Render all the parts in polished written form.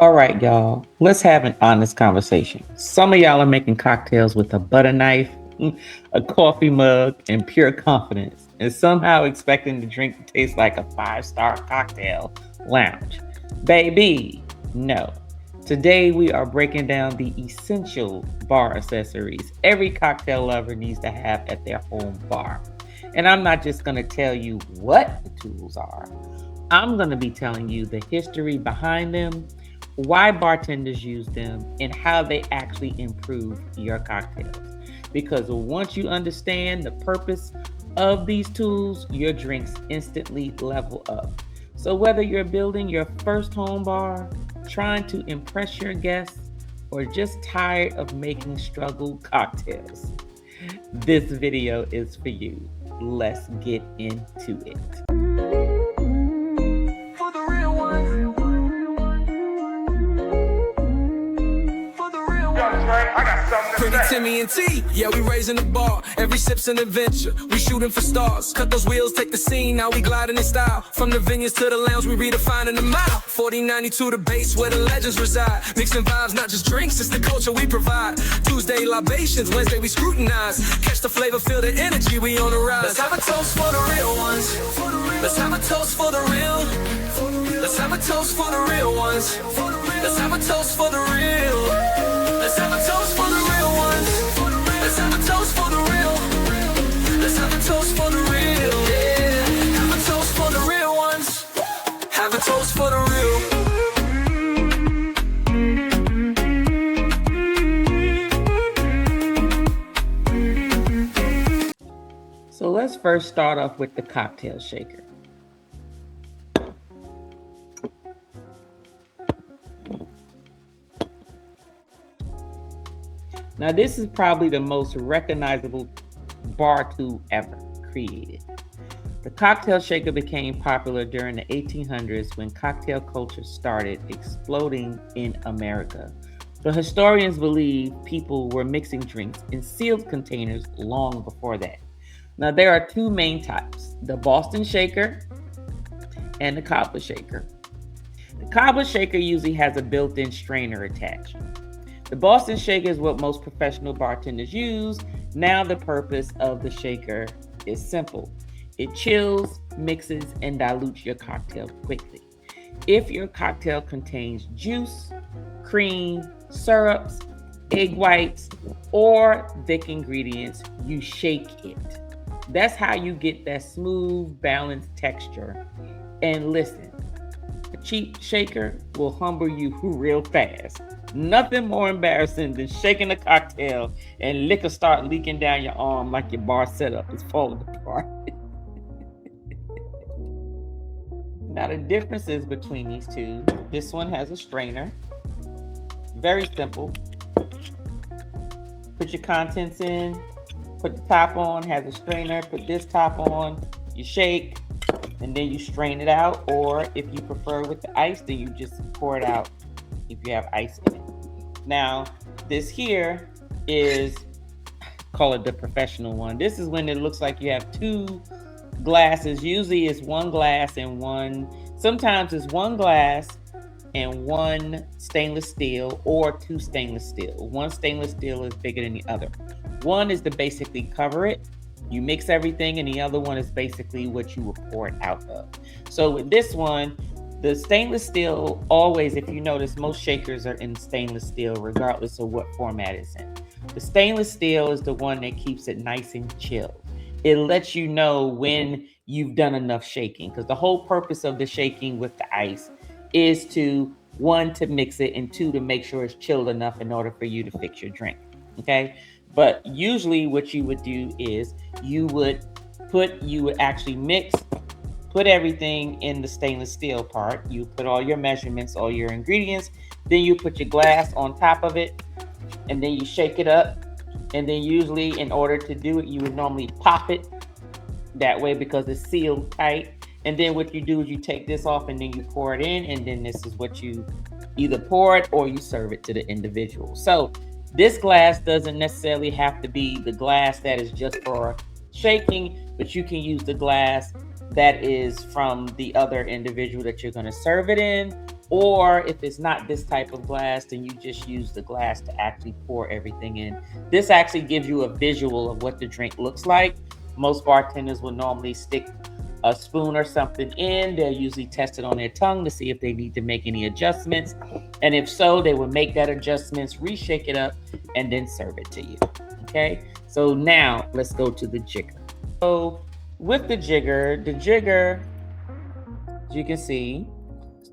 All right, y'all, let's have an honest conversation. Some of y'all are making cocktails with a butter knife, a coffee mug, and pure confidence, and somehow expecting the drink to taste like a five-star cocktail lounge. Baby, no. Today we are breaking down the essential bar accessories every cocktail lover needs to have at their home bar. And I'm not just going to tell you what the tools are, I'm going to be telling you the history behind them, why bartenders use them, and how they actually improve your cocktails. Because once you understand the purpose of these tools, your drinks instantly level up. So, whether you're building your first home bar, trying to impress your guests, or just tired of making struggle cocktails, this video is for you. Let's get into it. Pretty Timmy and T, yeah, we raising the bar. Every sip's an adventure, we shooting for stars. Cut those wheels, take the scene, now we gliding in style. From the vineyards to the lounge, we redefining the mile. 4092 the base, where the legends reside. Mixing vibes, not just drinks, it's the culture we provide. Tuesday, libations, Wednesday, we scrutinize. Catch the flavor, feel the energy, we on the rise. Let's have a toast for the real ones. Let's have a toast for the real. Let's have a toast for the real ones. Let's have a toast for the real. Let's have a toast for the real ones. Let's have a toast for the real. Let's have a toast for the real. Yeah. Have a toast for the real ones. Have a toast for the real. So let's first start off with the cocktail shaker. Now, this is probably the most recognizable bar tool ever created. The cocktail shaker became popular during the 1800s when cocktail culture started exploding in America. But historians believe people were mixing drinks in sealed containers long before that. Now, there are two main types, the Boston shaker and the cobbler shaker. The cobbler shaker usually has a built-in strainer attached. The Boston shaker is what most professional bartenders use. Now the purpose of the shaker is simple. It chills, mixes, and dilutes your cocktail quickly. If your cocktail contains juice, cream, syrups, egg whites, or thick ingredients, you shake it. That's how you get that smooth, balanced texture. And listen, a cheap shaker will humble you real fast. Nothing more embarrassing than shaking a cocktail and liquor start leaking down your arm like your bar setup is falling apart. Now the differences between these two, this one has a strainer. Very simple. Put your contents in, put the top on, has a strainer, put this top on, you shake, and then you strain it out. Or if you prefer with the ice, then you just pour it out if you have ice in it. Now, this here is, call it the professional one. This is when it looks like you have two glasses. Usually it's one glass and one, sometimes it's one glass and one stainless steel, or two stainless steel. One stainless steel is bigger than the other. One is to basically cover it. You mix everything, and the other one is basically what you will pour it out of. So with this one, the stainless steel, always, if you notice, most shakers are in stainless steel regardless of what format it's in. The stainless steel is the one that keeps it nice and chilled. It lets you know when you've done enough shaking, because the whole purpose of the shaking with the ice is to, one, to mix it, and two, to make sure it's chilled enough in order for you to fix your drink, okay? But usually what you would do is you would actually mix, put everything in the stainless steel part. You put all your measurements, all your ingredients, then you put your glass on top of it, and then you shake it up. And then usually, in order to do it, you would normally pop it that way because it's sealed tight. And then what you do is you take this off and then you pour it in, and then this is what you either pour it or you serve it to the individual. So this glass doesn't necessarily have to be the glass that is just for shaking, but you can use the glass that is from the other individual that you're going to serve it in, Or if it's not this type of glass, then you just use the glass to actually pour everything in. This actually gives you a visual of what the drink looks like. Most bartenders will normally stick a spoon or something in. They'll usually test it on their tongue to see if they need to make any adjustments. And if so, they will make that adjustments, reshake it up, and then serve it to you. Okay, so now let's go to the jigger. So with the jigger, as you can see,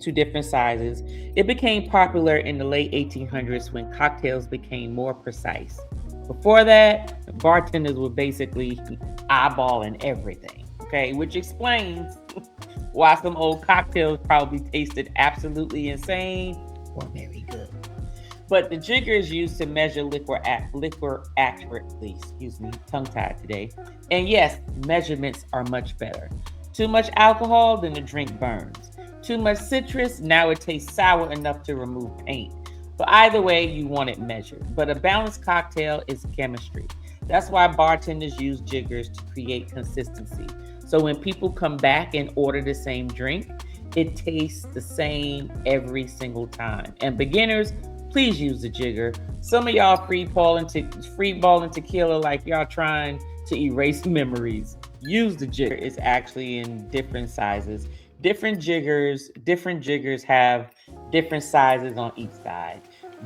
two different sizes. It became popular in the late 1800s when cocktails became more precise. Before that, bartenders were basically eyeballing everything, okay? Which explains why some old cocktails probably tasted absolutely insane or very good. But the jigger is used to measure liquor accurately. Tongue-tied today. And yes, measurements are much better. Too much alcohol, then the drink burns. Too much citrus, now it tastes sour enough to remove paint. But either way, you want it measured. But a balanced cocktail is chemistry. That's why bartenders use jiggers to create consistency. So when people come back and order the same drink, it tastes the same every single time. And beginners, please use the jigger. Some of y'all freeballing tequila like y'all trying to erase memories. Use the jigger. It's actually in different sizes. Different jiggers have different sizes on each side.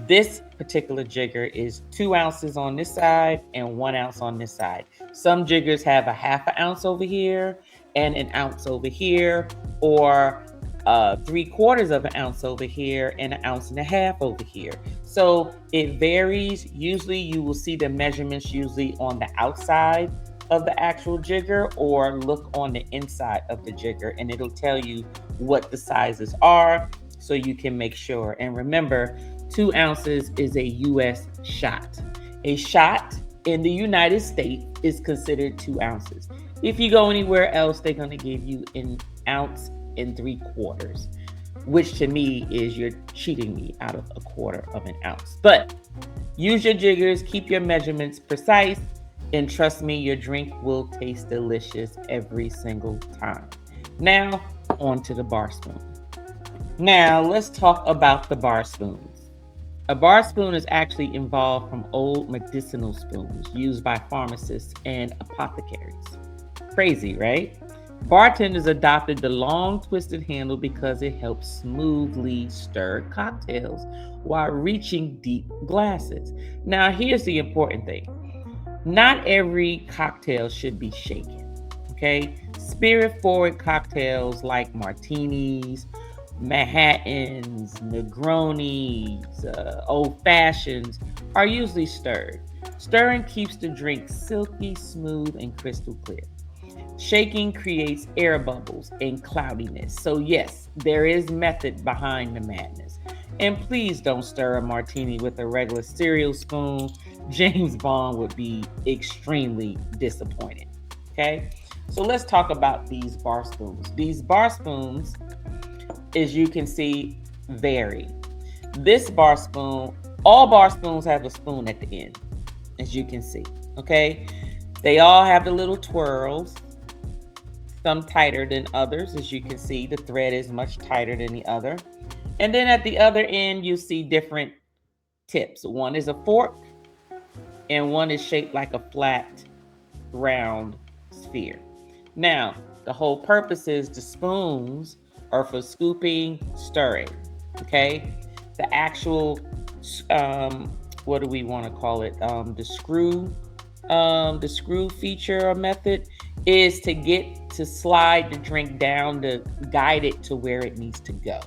This particular jigger is 2 ounces on this side and 1 ounce on this side. Some jiggers have a half an ounce over here and an ounce over here, or 3/4 of an ounce over here and 1.5 ounces over here. So it varies. Usually you will see the measurements usually on the outside of the actual jigger, or look on the inside of the jigger and it'll tell you what the sizes are so you can make sure. And remember, 2 ounces is a US shot. A shot in the United States is considered 2 ounces. If you go anywhere else, they're going to give you 1 ounce and 3/4, which to me is you're cheating me out of 1/4 of an ounce. But use your jiggers, keep your measurements precise, and trust me, your drink will taste delicious every single time. Now, on to the bar spoon. Now, let's talk about the bar spoons. A bar spoon is actually evolved from old medicinal spoons used by pharmacists and apothecaries. Crazy, right? Bartenders adopted the long twisted handle because it helps smoothly stir cocktails while reaching deep glasses. Now, here's the important thing. Not every cocktail should be shaken, okay? Spirit-forward cocktails like martinis, Manhattans, Negronis, Old Fashions are usually stirred. Stirring keeps the drink silky, smooth, and crystal clear. Shaking creates air bubbles and cloudiness. So yes, there is method behind the madness. And please don't stir a martini with a regular cereal spoon. James Bond would be extremely disappointed. Okay, so let's talk about these bar spoons. These bar spoons, as you can see, vary. This bar spoon, all bar spoons have a spoon at the end, as you can see. Okay, they all have the little twirls, some tighter than others. As you can see, the thread is much tighter than the other. And then at the other end, you see different tips. One is a fork, and one is shaped like a flat, round sphere. Now, the whole purpose is the spoons are for scooping, stirring, okay? The actual, what do we want to call it? The screw feature or method is to slide the drink down to guide it to where it needs to go,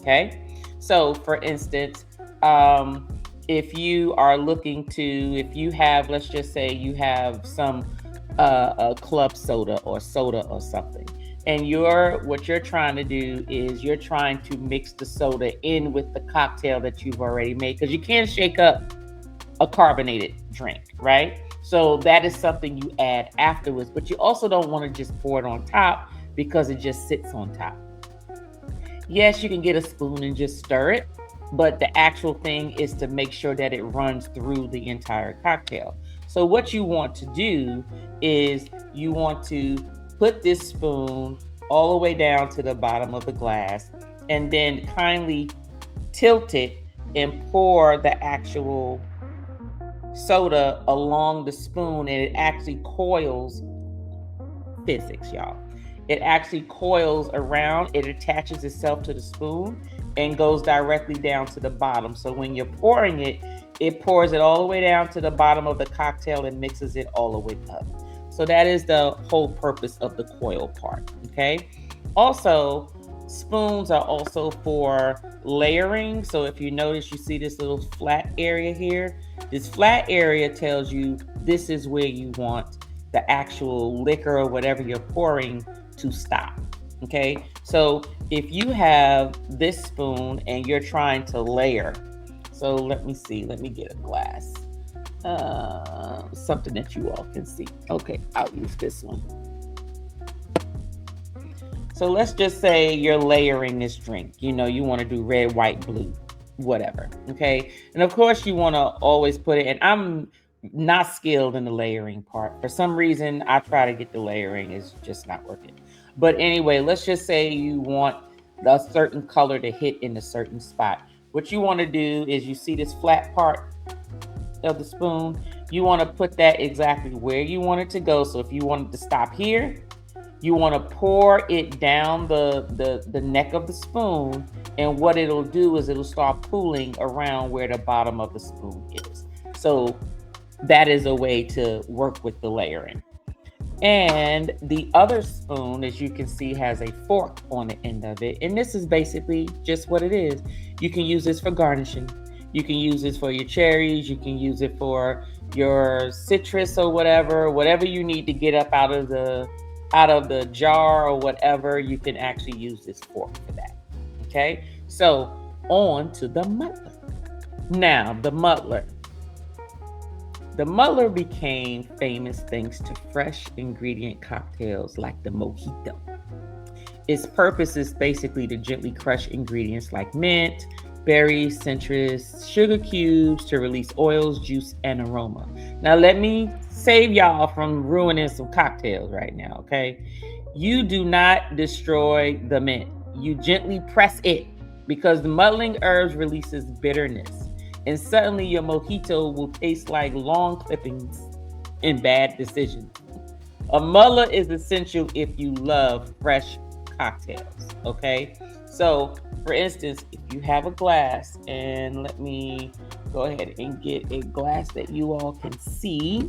okay? So, for instance, if you are looking to, if you have, let's just say you have some a club soda or something, and what you're trying to do is you're trying to mix the soda in with the cocktail that you've already made, because you can't shake up a carbonated drink, right? So that is something you add afterwards, but you also don't want to just pour it on top because it just sits on top. Yes, you can get a spoon and just stir it, but the actual thing is to make sure that it runs through the entire cocktail. So what you want to do is you want to put this spoon all the way down to the bottom of the glass, and then kindly tilt it and pour the actual soda along the spoon, and it actually coils. Physics, y'all. It actually coils around, it attaches itself to the spoon and goes directly down to the bottom. So when you're pouring it, it pours it all the way down to the bottom of the cocktail and mixes it all the way up. So that is the whole purpose of the coil part, okay? Also, spoons are also for layering. So if you notice, you see this little flat area here. This flat area tells you this is where you want the actual liquor or whatever you're pouring to stop. Okay, so if you have this spoon and you're trying to layer, so let me see, let me get a glass, something that you all can see. Okay, I'll use this one. So let's just say you're layering this drink. You know, you want to do red, white, blue, whatever. Okay, and of course you want to always put it, and I'm not skilled in the layering part. For some reason, I try to get the layering, it's just not working. But anyway, let's just say you want a certain color to hit in a certain spot. What you want to do is, you see this flat part of the spoon, you want to put that exactly where you want it to go. So if you want it to stop here, you want to pour it down the neck of the spoon, and what it'll do is it'll start pooling around where the bottom of the spoon is. So that is a way to work with the layering. And the other spoon, as you can see, has a fork on the end of it. And this is basically just what it is. You can use this for garnishing. You can use this for your cherries. You can use it for your citrus or whatever you need to get up out of the jar or whatever. You can actually use this fork for that. Okay, so on to the muddler. Now, the muddler. The muddler became famous thanks to fresh ingredient cocktails like the mojito. Its purpose is basically to gently crush ingredients like mint, berries, citrus, sugar cubes to release oils, juice, and aroma. Now, let me save y'all from ruining some cocktails right now, okay? You do not destroy the mint. You gently press it, because the muddling herbs releases bitterness. And suddenly your mojito will taste like long clippings and bad decisions. A muddler is essential if you love fresh cocktails, okay? So, for instance, if you have a glass, and let me go ahead and get a glass that you all can see.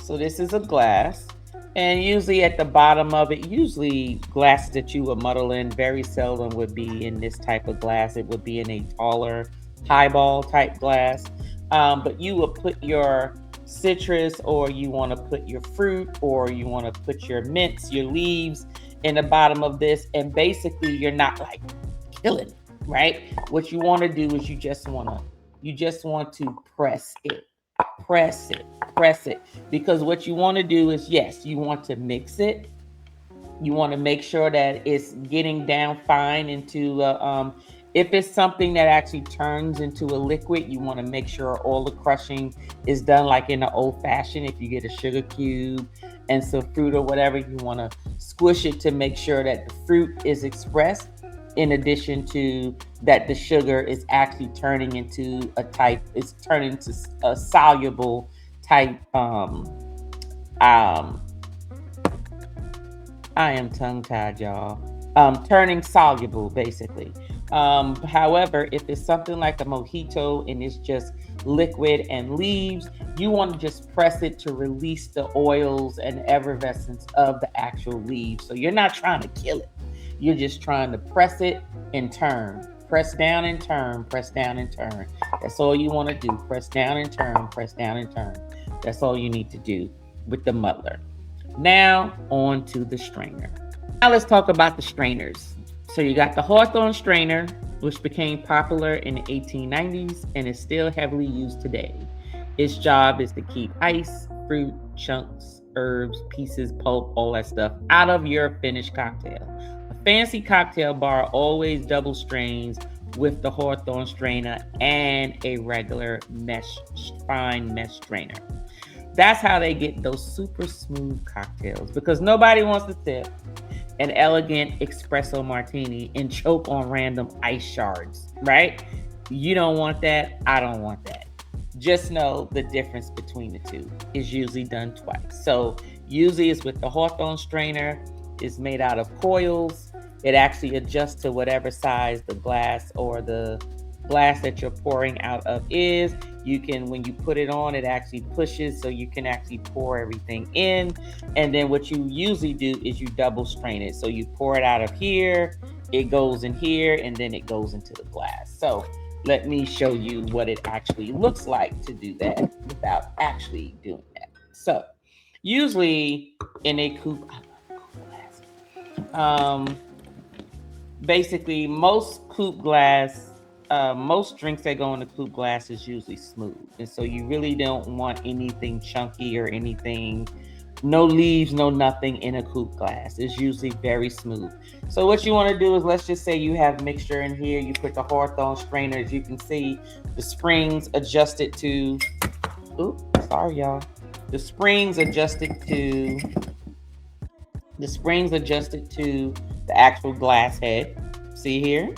So this is a glass. And usually at the bottom of it, usually glasses that you would muddle in very seldom would be in this type of glass. It would be in a taller highball type glass. But you would put your citrus, or you want to put your fruit, or you want to put your mints, your leaves in the bottom of this. And basically you're not like killing it, right? What you want to do is you just want to press it. Press it, because what you want to do is, yes, you want to mix it. You want to make sure that it's getting down fine into if it's something that actually turns into a liquid, you want to make sure all the crushing is done like in the old fashioned. If you get a sugar cube and some fruit or whatever, you want to squish it to make sure that the fruit is expressed, in addition to that the sugar is actually turning into a soluble type I am tongue-tied, y'all. Turning soluble, basically. However, if it's something like a mojito and it's just liquid and leaves, you want to just press it to release the oils and effervescence of the actual leaves. So you're not trying to kill it. You're just trying to press it and turn. Press down and turn, press down and turn. That's all you want to do. Press down and turn, press down and turn. That's all you need to do with the muddler. Now, on to the strainer. Now let's talk about the strainers. So you got the Hawthorne strainer, which became popular in the 1890s and is still heavily used today. Its job is to keep ice, fruit, chunks, herbs, pieces, pulp, all that stuff out of your finished cocktail. A fancy cocktail bar always double strains with the Hawthorne strainer and a regular fine mesh strainer. That's how they get those super smooth cocktails, because nobody wants to sip an elegant espresso martini and choke on random ice shards, right? You don't want that. I don't want that. Just know the difference between the two is usually done twice. So usually it's with the Hawthorne strainer. It's made out of coils. It actually adjusts to whatever size the glass or the glass that you're pouring out of is. You can, when you put it on, it actually pushes so you can actually pour everything in. And then what you usually do is you double strain it. So you pour it out of here, it goes in here, and then it goes into the glass. So let me show you what it actually looks like to do that without actually doing that. So usually in a coupe, basically most coupe glass, most drinks that go in the coupe glass is usually smooth, and so you really don't want anything chunky or anything, no leaves, no nothing in a coupe glass. It's usually very smooth. So what you want to do is, let's just say you have mixture in here, you put the Hawthorne strainer. As you can see, the springs adjusted to, oops, sorry y'all, the springs adjusted to the actual glass head. See here?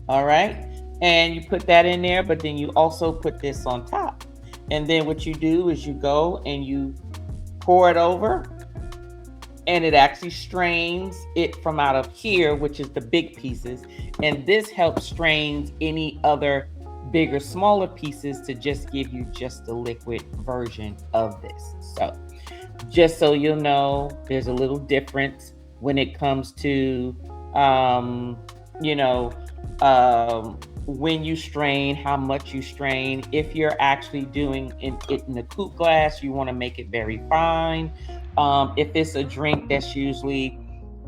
All right. And you put that in there, but then you also put this on top. And then what you do is you go and you pour it over, and it actually strains it from out of here, which is the big pieces. And this helps strain any other bigger, smaller pieces to just give you just the liquid version of this. So just so you'll know, there's a little difference when it comes to, you know, when you strain, how much you strain. If you're actually doing it in the coupe glass, you want to make it very fine. If it's a drink that's usually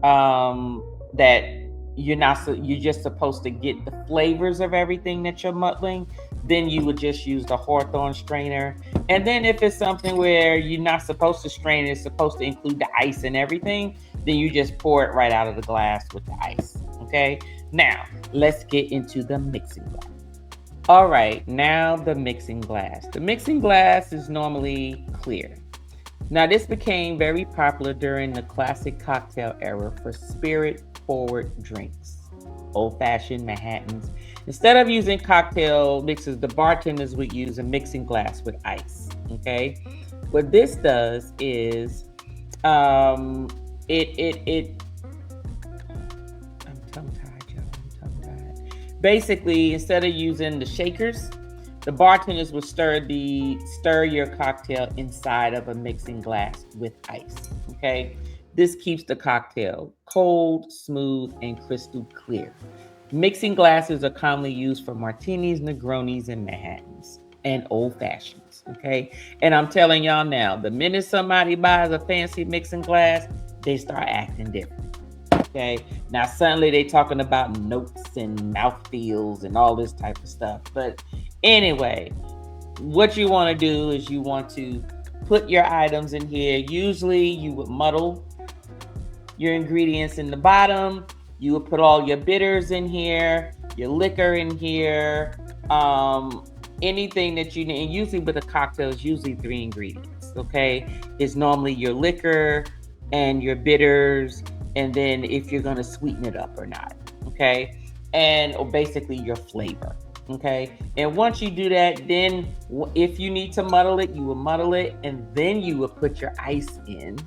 that you're just supposed to get the flavors of everything that you're muddling, then you would just use the Hawthorne strainer. And then if it's something where you're not supposed to strain it, it's supposed to include the ice and everything, then you just pour it right out of the glass with the ice. Okay, now let's get into the mixing glass. All right, now the mixing glass. The mixing glass is normally clear. Now, this became very popular during the classic cocktail era for spirit-forward drinks, old-fashioned Manhattans. Instead of using cocktail mixers, the bartenders would use a mixing glass with ice. Okay, what this does is it I'm tongue-tied, y'all. I'm tongue-tied. Basically, instead of using the shakers, the bartenders would stir your cocktail inside of a mixing glass with ice. Okay, this keeps the cocktail cold, smooth, and crystal clear. Mixing glasses are commonly used for martinis, Negronis, and Manhattans, and old fashions. Okay, and I'm telling y'all now, the minute somebody buys a fancy mixing glass, they start acting different. Okay, now suddenly they talking about notes and mouthfeels and all this type of stuff. But anyway, what you want to do is you want to put your items in here. Usually you would muddle your ingredients in the bottom. You would put all your bitters in here, your liquor in here, anything that you need. And usually with a cocktail, it's usually 3 ingredients. Okay, it's normally your liquor and your bitters, and then if you're going to sweeten it up or not. Okay, and basically your flavor. Okay, and once you do that, then if you need to muddle it, you will muddle it, and then you will put your ice in.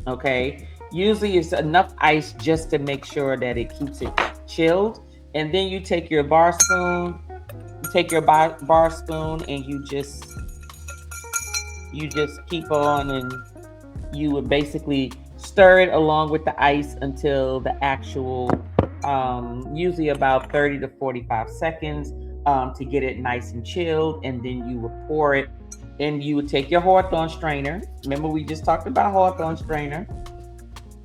Okay, usually it's enough ice just to make sure that it keeps it chilled. And then you take your bar spoon, and you just keep on, and you would basically stir it along with the ice until the actual usually about 30 to 45 seconds to get it nice and chilled. And then you would pour it, and you would take your Hawthorne strainer. Remember, we just talked about Hawthorne strainer.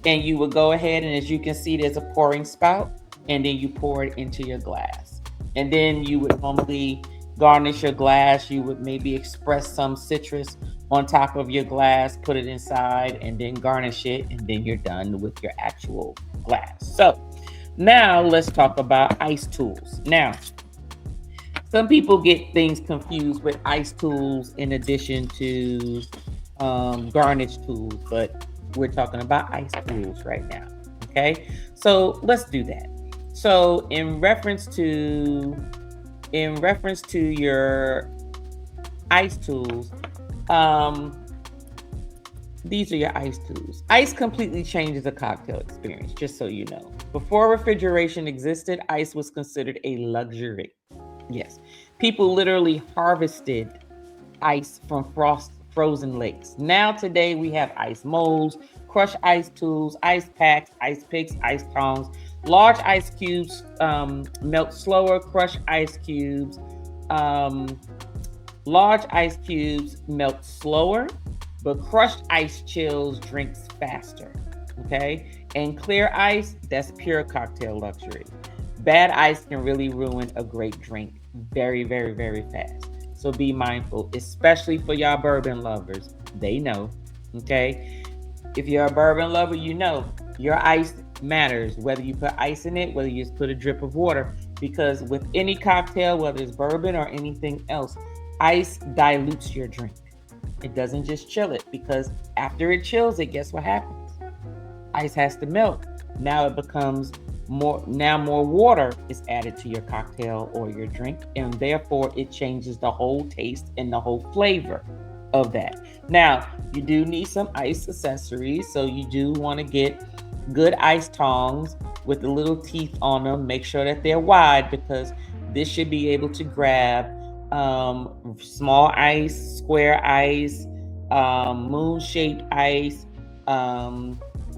And you would go ahead, and as you can see, there's a pouring spout, and then you pour it into your glass. And then you would normally garnish your glass. You would maybe express some citrus on top of your glass, put it inside, and then garnish it, and then you're done with your actual glass. So now let's talk about ice tools. Now, some people get things confused with ice tools in addition to garnish tools, but we're talking about ice tools right now. Okay, so let's do that. So in reference to your ice tools, um, these are your ice tools. Ice completely changes the cocktail experience, just so you know. Before refrigeration existed, ice was considered a luxury. Yes. People literally harvested ice from frozen lakes. Now today we have ice molds, crushed ice tools, ice packs, ice picks, ice tongs. Large ice cubes melt slower. Crushed ice cubes um, Large ice cubes melt slower, but crushed ice chills drinks faster. Okay? And clear ice, that's pure cocktail luxury. Bad ice can really ruin a great drink very, very, very fast. So be mindful, especially for y'all bourbon lovers. They know. Okay? If you're a bourbon lover, you know your ice matters, whether you put ice in it, whether you just put a drip of water. Because with any cocktail, whether it's bourbon or anything else, ice dilutes your drink. It doesn't just chill it, because after it chills it, guess what happens? Ice has to melt. Now it becomes more water is added to your cocktail or your drink, and therefore it changes the whole taste and the whole flavor of that. Now, you do need some ice accessories, so you do want to get good ice tongs with the little teeth on them. Make sure that they're wide, because this should be able to grab small ice, square ice, moon-shaped ice,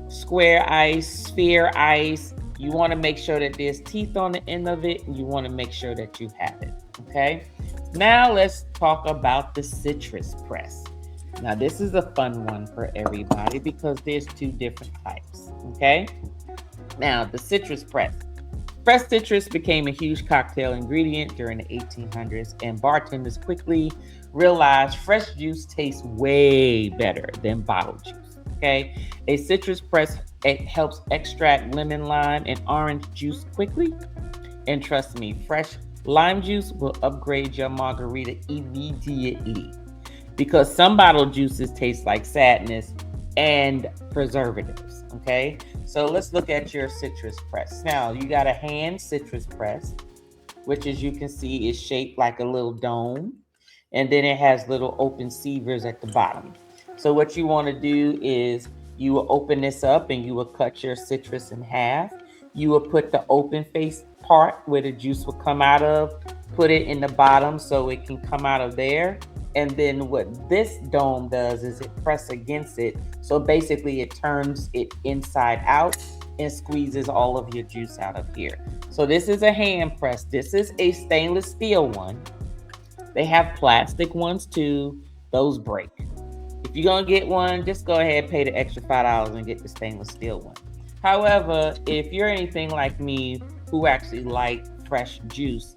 square ice, sphere ice. You want to make sure that there's teeth on the end of it, and you want to make sure that you have it. Okay. Now let's talk about the citrus press. Now this is a fun one for everybody because there's two different types. Okay. Now the citrus press. Fresh citrus became a huge cocktail ingredient during the 1800s, and bartenders quickly realized fresh juice tastes way better than bottled juice. Okay, a citrus press, it helps extract lemon, lime, and orange juice quickly. And trust me, fresh lime juice will upgrade your margarita immediately, because some bottled juices taste like sadness and preservatives. Okay, so let's look at your citrus press. Now you got a hand citrus press, which, as you can see, is shaped like a little dome, and then it has little open sievers at the bottom. So what you want to do is you will open this up and you will cut your citrus in half. You will put the open face part where the juice will come out of, put it in the bottom so it can come out of there. And then what this dome does is it presses against it. So basically it turns it inside out and squeezes all of your juice out of here. So this is a hand press. This is a stainless steel one. They have plastic ones too. Those break. If you're going to get one, just go ahead and pay the extra $5 and get the stainless steel one. However, if you're anything like me who actually like fresh juice,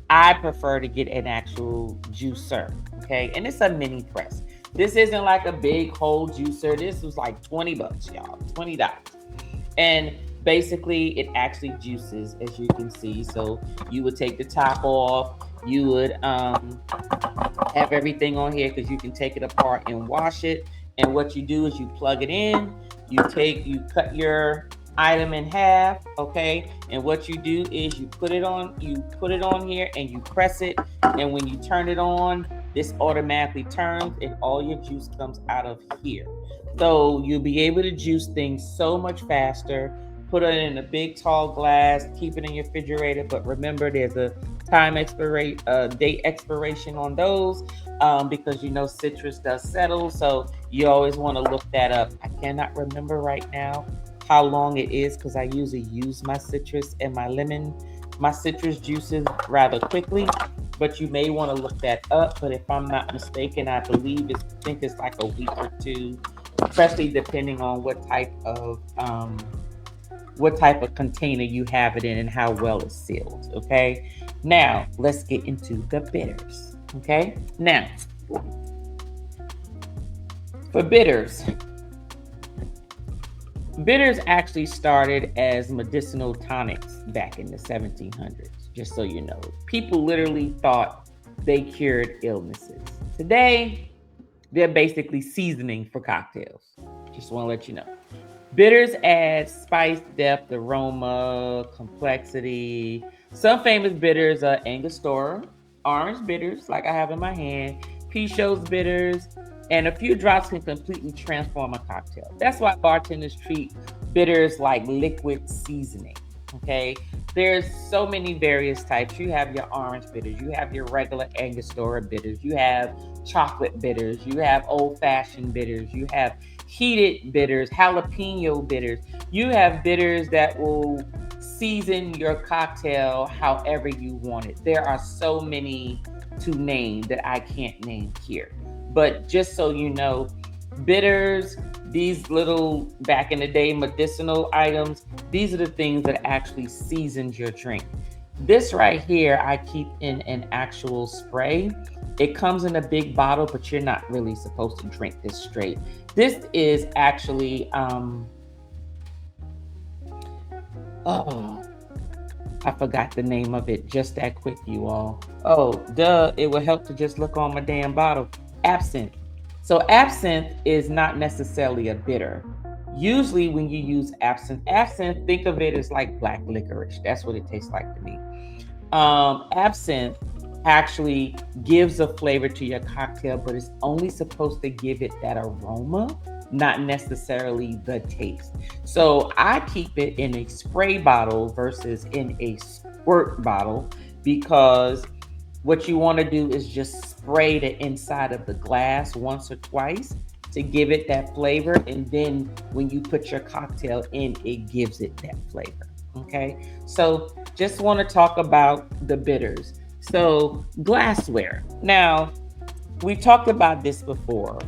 I prefer to get an actual juicer, okay? And it's a mini press. This isn't like a big whole juicer. This was like $20, y'all, $20. And basically it actually juices, as you can see. So you would take the top off. You would have everything on here because you can take it apart and wash it. And what you do is you plug it in, you cut your item in half, okay? And what you do is you put it on here and you press it. And when you turn it on, this automatically turns and all your juice comes out of here. So you'll be able to juice things so much faster. Put it in a big tall glass, keep it in your refrigerator. But remember, there's a date expiration on those because citrus does settle. So you always want to look that up. I cannot remember right now how long it is because I usually use my citrus and my citrus juices rather quickly. But you may want to look that up. But if I'm not mistaken, I think it's like a week or two, especially depending on what type of container you have it in and how well it's sealed. Okay. Now let's get into the bitters. Okay. Now for bitters actually started as medicinal tonics back in the 1700s. Just so you know, people literally thought they cured illnesses. Today, They're basically seasoning for cocktails. Just want to let you know. Bitters add spice, depth, aroma, complexity. Some famous bitters are Angostura, orange bitters, like I have in my hand, Peychaud's bitters, and a few drops can completely transform a cocktail. That's why bartenders treat bitters like liquid seasoning. Okay, there's so many various types. You have your orange bitters, you have your regular Angostura bitters, you have chocolate bitters, you have old-fashioned bitters, you have heated bitters, jalapeno bitters. You have bitters that will season your cocktail however you want it. There are so many to name that I can't name here. But just so you know, bitters, these little back in the day medicinal items, these are the things that actually seasons your drink. This right here, I keep in an actual spray. It comes in a big bottle, but you're not really supposed to drink this straight. This is actually, oh, I forgot the name of it just that quick, you all. Oh, duh, it will help to just look on my damn bottle. Absinthe. So absinthe is not necessarily a bitter. Usually when you use absinthe, think of it as like black licorice. That's what it tastes like to me. Absinthe actually gives a flavor to your cocktail, but it's only supposed to give it that aroma, not necessarily the taste. So I keep it in a spray bottle versus in a squirt bottle, because what you want to do is just spray the inside of the glass once or twice to give it that flavor. And then when you put your cocktail in, it gives it that flavor. Okay. So just want to talk about the bitters. So glassware. Now, we talked about this before.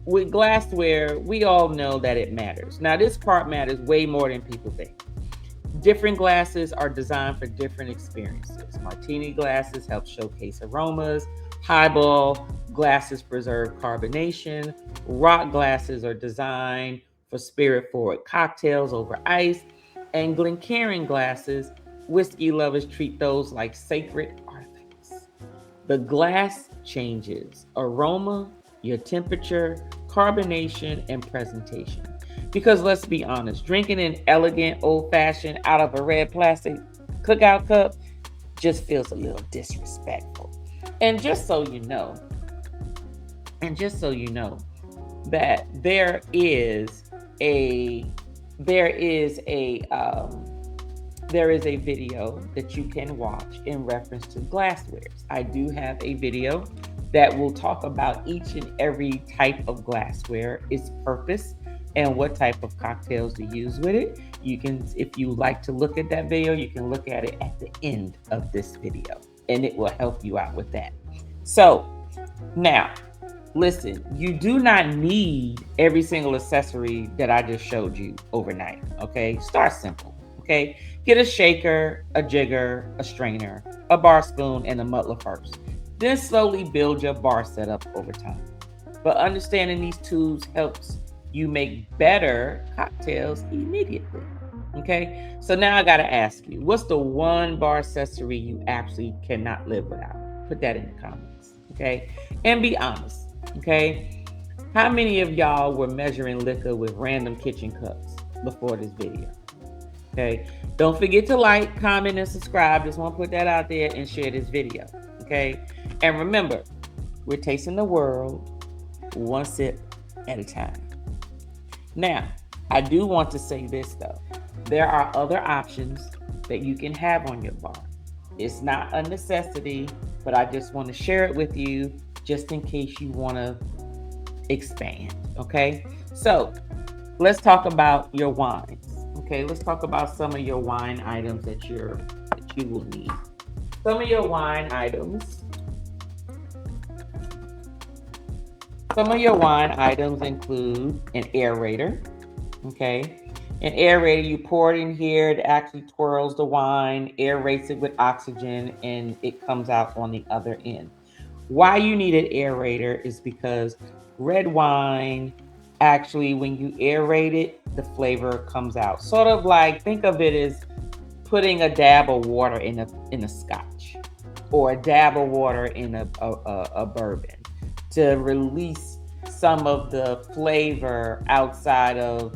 With glassware, we all know that it matters. Now, this part matters way more than people think. Different glasses are designed for different experiences. Martini glasses help showcase aromas. Highball glasses preserve carbonation. Rock glasses are designed for spirit-forward cocktails over ice. And Glencairn glasses, whiskey lovers treat those like sacred artifacts. The glass changes aroma, your temperature, carbonation, and presentation. Because let's be honest, drinking an elegant old-fashioned out of a red plastic cookout cup just feels a little disrespectful. And just so you know, that there is a video that you can watch in reference to glasswares. I do have a video that will talk about each and every type of glassware, its purpose, and what type of cocktails to use with it. You can, if you like to look at that video, you can look at it at the end of this video, and it will help you out with that. So now, listen, you do not need every single accessory that I just showed you overnight, okay? Start simple, okay? Get a shaker, a jigger, a strainer, a bar spoon, and a muddler first. Then slowly build your bar setup over time. But understanding these tools helps you make better cocktails immediately, okay? So now I gotta ask you, what's the one bar accessory you absolutely cannot live without? Put that in the comments, okay? And be honest, okay? How many of y'all were measuring liquor with random kitchen cups before this video? Okay, don't forget to like, comment, and subscribe. Just want to put that out there and share this video, okay? And remember, we're tasting the world one sip at a time. Now, I do want to say this though. There are other options that you can have on your bar. It's not a necessity, but I just want to share it with you just in case you want to expand, okay? So let's talk about your wines. Okay, let's talk about some of your wine items that you will need. Some of your wine items include an aerator. Okay, an aerator, you pour it in here, it actually twirls the wine, aerates it with oxygen, and it comes out on the other end. Why you need an aerator is because red wine, actually, when you aerate it, the flavor comes out. Sort of like, think of it as putting a dab of water in a scotch, or a dab of water in a bourbon. to release some of the flavor outside of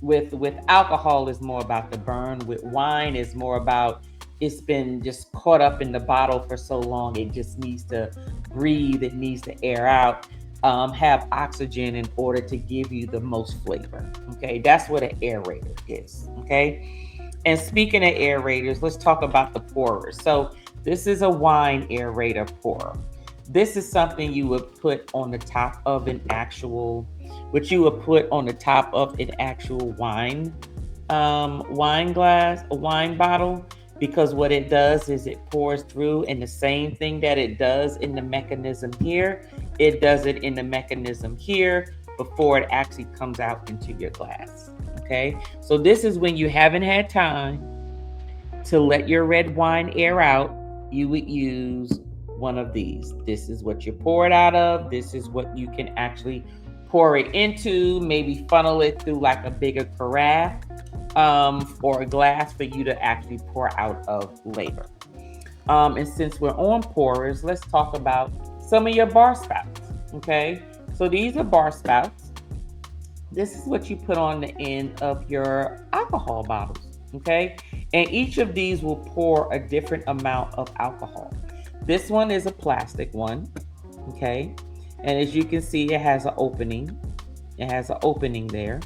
with alcohol is more about the burn. With wine is more about it's been just caught up in the bottle for so long it just needs to breathe, it needs to air out, have oxygen in order to give you the most flavor. Okay, that's what an aerator is. Okay, and speaking of aerators, let's talk about the pourers. So this is a wine aerator pourer. This is something you would put on the top of an actual, which you would put on the top of an actual wine glass, a wine bottle, because what it does is it pours through, and the same thing that it does in the mechanism here, it does it in the mechanism here before it actually comes out into your glass. Okay, so this is when you haven't had time to let your red wine air out, you would use one of these. This is what you pour it out of. This is what you can actually pour it into, maybe funnel it through like a bigger carafe, or a glass for you to actually pour out of later. And since we're on pourers, let's talk about some of your bar spouts. Okay, so these are bar spouts. This is what you put on the end of your alcohol bottles. Okay, and each of these will pour a different amount of alcohol. This one is a plastic one. Okay, and as you can see, it has an opening. It has an opening there.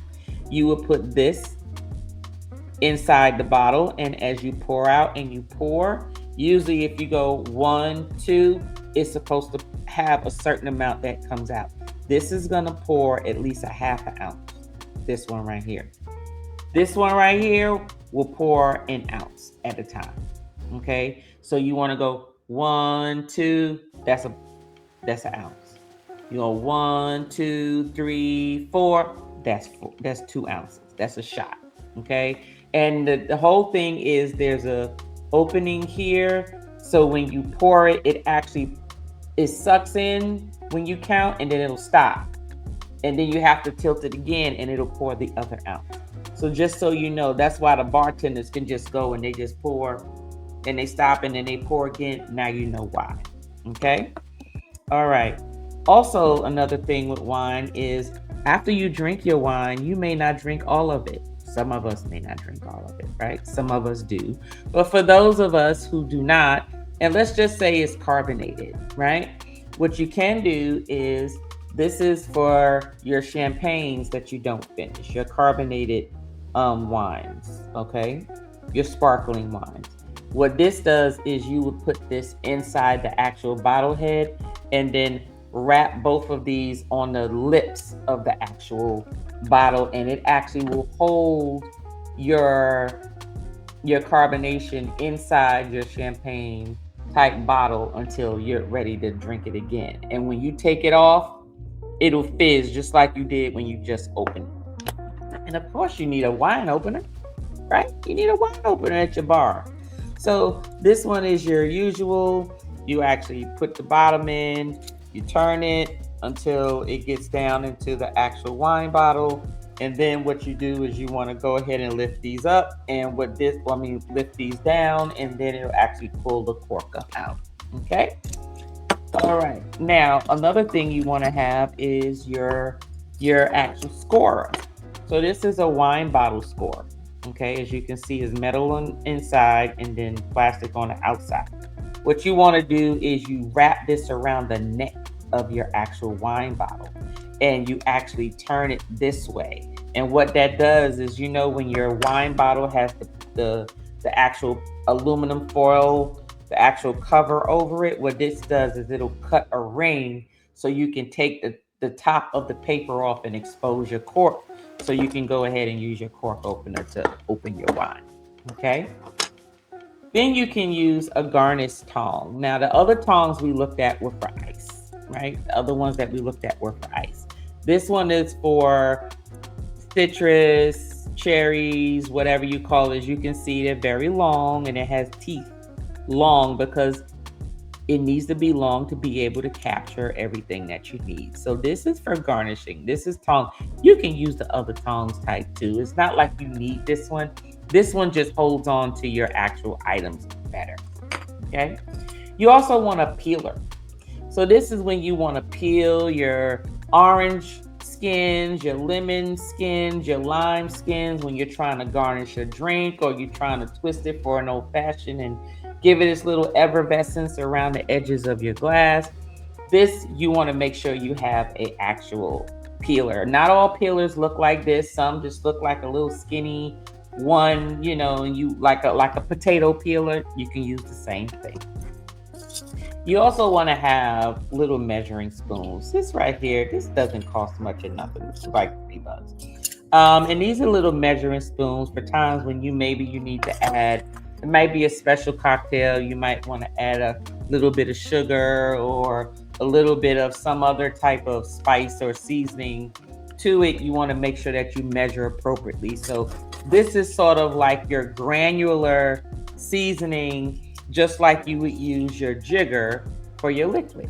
You will put this inside the bottle, and as you pour out and you pour, usually if you go 1, 2, it's supposed to have a certain amount that comes out. This is going to pour at least a half an ounce. This one right here. This one right here will pour an ounce at a time. Okay, so you want to go 1, 2. That's an ounce. You go 1, 2, 3, 4. That's 2 ounces. That's a shot. Okay, and the whole thing is there's a opening here, so when you pour it, it sucks in when you count, and then it'll stop, and then you have to tilt it again, and it'll pour the other ounce. So just so you know, that's why the bartenders can just go and they just pour, and they stop, and then they pour again. Now you know why. Okay, all right. Also, another thing with wine is after you drink your wine, you may not drink all of it. Some of us may not drink all of it, right? Some of us do. But for those of us who do not, and let's just say it's carbonated, right? What you can do is, this is for your champagnes that you don't finish, your carbonated wines, okay? Your sparkling wines. What this does is you would put this inside the actual bottle head and then wrap both of these on the lips of the actual bottle, and it actually will hold your carbonation inside your champagne type bottle until you're ready to drink it again. And when you take it off, it'll fizz just like you did when you just opened it. And of course you need a wine opener, right? You need a wine opener at your bar. So this one is your usual. You actually put the bottom in, you turn it until it gets down into the actual wine bottle. And then what you do is you want to go ahead and lift these up, and lift these down, and then it'll actually pull the cork out. Okay. All right. Now, another thing you want to have is your actual scorer. So this is a wine bottle scorer. Okay. As you can see, is metal on inside and then plastic on the outside. What you want to do is you wrap this around the neck of your actual wine bottle, and you actually turn it this way. And what that does is, when your wine bottle has the actual aluminum foil, the actual cover over it, what this does is it'll cut a ring so you can take the top of the paper off and expose your cork, so you can go ahead and use your cork opener to open your wine. Okay. Then you can use a garnish tong. Now, the other tongs we looked at were for ice, right? The other ones that we looked at were for ice. This one is for citrus, cherries, whatever you call it. As you can see, they're very long, and it has teeth long because it needs to be long to be able to capture everything that you need. So this is for garnishing. This is tong. You can use the other tongs type too. It's not like you need this one. This one just holds on to your actual items better. Okay. You also want a peeler. So this is when you want to peel your orange skins, your lemon skins, your lime skins when you're trying to garnish your drink or you're trying to twist it for an old fashioned and give it this little effervescence around the edges of your glass. This, you want to make sure you have a actual peeler. Not all peelers look like this. Some just look like a little skinny one, and you like a potato peeler. You can use the same thing. You also want to have little measuring spoons. This right here, this doesn't cost much or nothing. It's like $3. And these are little measuring spoons for times when you need to add. It might be a special cocktail. You might want to add a little bit of sugar or a little bit of some other type of spice or seasoning to it. You want to make sure that you measure appropriately. So this is sort of like your granular seasoning, just like you would use your jigger for your liquid.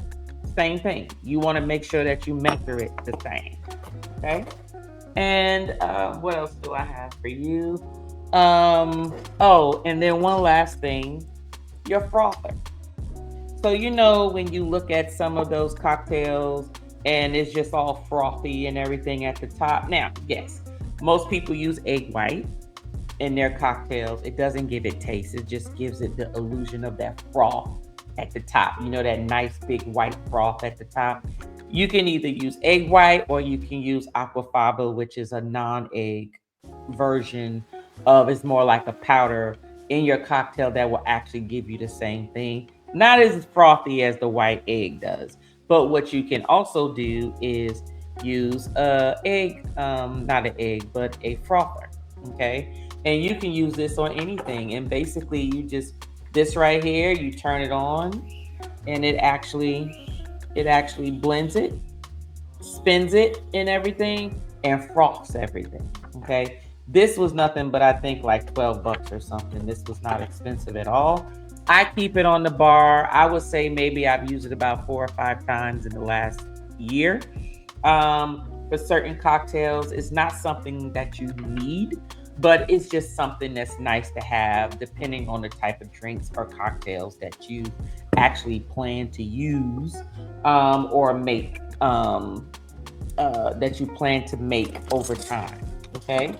Same thing. You want to make sure that you measure it the same. Okay. And what else do I have for you? And then one last thing, your frother. So when you look at some of those cocktails and it's just all frothy and everything at the top. Now, yes, most people use egg white in their cocktails. It doesn't give it taste. It just gives it the illusion of that froth at the top. That nice big white froth at the top. You can either use egg white or you can use aquafaba, which is a non-egg version of, it's more like a powder in your cocktail that will actually give you the same thing. Not as frothy as the white egg does. But what you can also do is use not an egg, but a frother. Okay. And you can use this on anything. And basically this right here, you turn it on and it actually blends it, spins it and everything, and froths everything. Okay. This was nothing but I think like $12 or something. This was not expensive at all. I keep it on the bar. I would say maybe I've used it about 4 or 5 times in the last year. For certain cocktails, it's not something that you need, but it's just something that's nice to have depending on the type of drinks or cocktails that you actually plan to use or make, that you plan to make over time. Okay.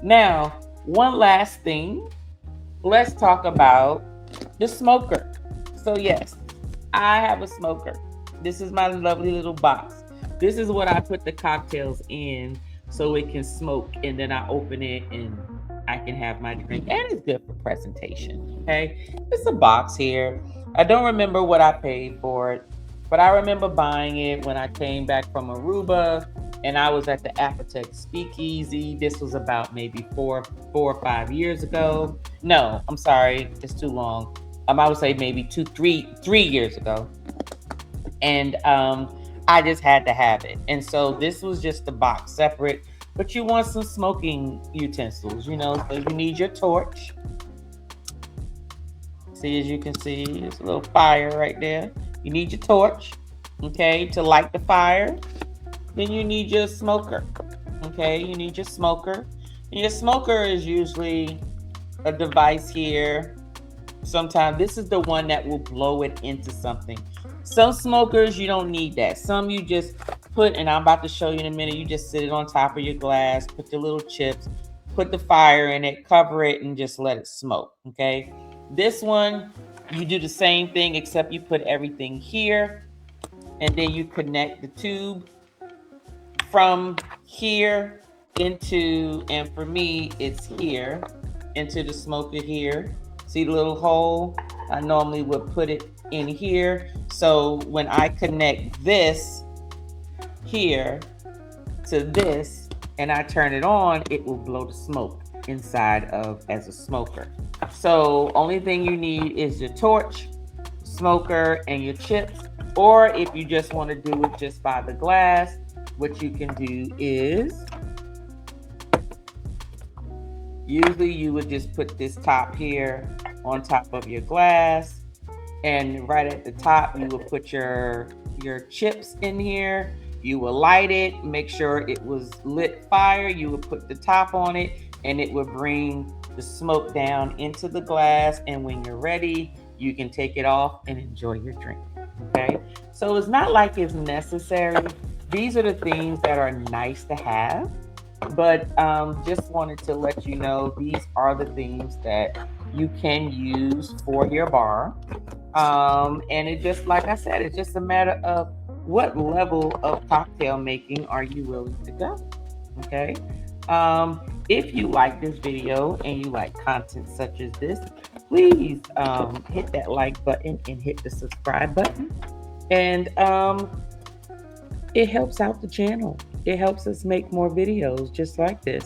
Now, one last thing. Let's talk about the smoker. So yes, I have a smoker. This is my lovely little box. This is what I put the cocktails in so it can smoke, and then I open it and I can have my drink, and it's good for presentation. Okay, it's a box here. I don't remember what I paid for it, but I remember buying it when I came back from Aruba and I was at the Apothec Speakeasy. This was about maybe four or 5 years ago. No, I'm sorry, it's too long. I would say maybe 3 years ago. And I just had to have it. And so this was just the box separate, but you want some smoking utensils, so you need your torch. See, as you can see, there's a little fire right there. You need your torch, okay, to light the fire. Then you need your smoker, okay? You need your smoker. And your smoker is usually a device here. Sometimes this is the one that will blow it into something. Some smokers, you don't need that. Some you just put, and I'm about to show you in a minute, you just sit it on top of your glass, put your little chips, put the fire in it, cover it, and just let it smoke, okay? This one, you do the same thing, except you put everything here, and then you connect the tube from here into, and for me, it's here, into the smoker here. See the little hole? I normally would put it in here. So when I connect this here to this and I turn it on, it will blow the smoke inside of as a smoker. So only thing you need is your torch, smoker, and your chips. Or if you just want to do it just by the glass, what you can do is, usually you would just put this top here on top of your glass, and right at the top you will put your chips in here. You will light it, make sure it was lit fire. You will put the top on it, and it will bring the smoke down into the glass, and when you're ready, you can take it off and enjoy your drink. Okay, so it's not like it's necessary. These are the things that are nice to have, but just wanted to let you know these are the things that you can use for your bar. And it just, like I said, it's just a matter of what level of cocktail making are you willing to go. Okay. If you like this video and you like content such as this, please hit that like button and hit the subscribe button. And it helps out the channel. It helps us make more videos just like this.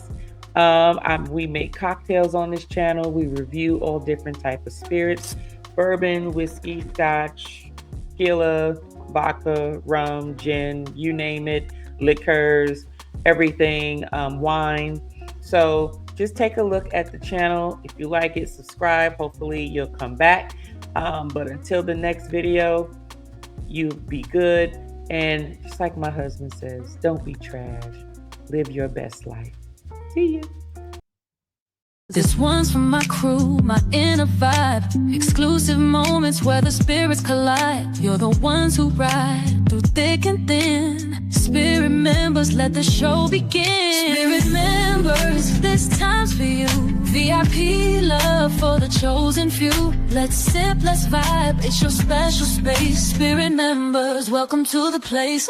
We make cocktails on this channel. We review all different type of spirits: bourbon, whiskey, scotch, tequila, vodka, rum, gin, you name it, liquors, everything, wine. So just take a look at the channel. If you like it, subscribe. Hopefully you'll come back. But until the next video, you be good. And just like my husband says, don't be trash. Live your best life. See you. This one's for my crew, my inner vibe. Exclusive moments where the spirits collide. You're the ones who ride through thick and thin. Spirit members, let the show begin. Spirit members, this time's for you. VIP love for the chosen few. Let's sip, let's vibe, it's your special space. Spirit members, welcome to the place.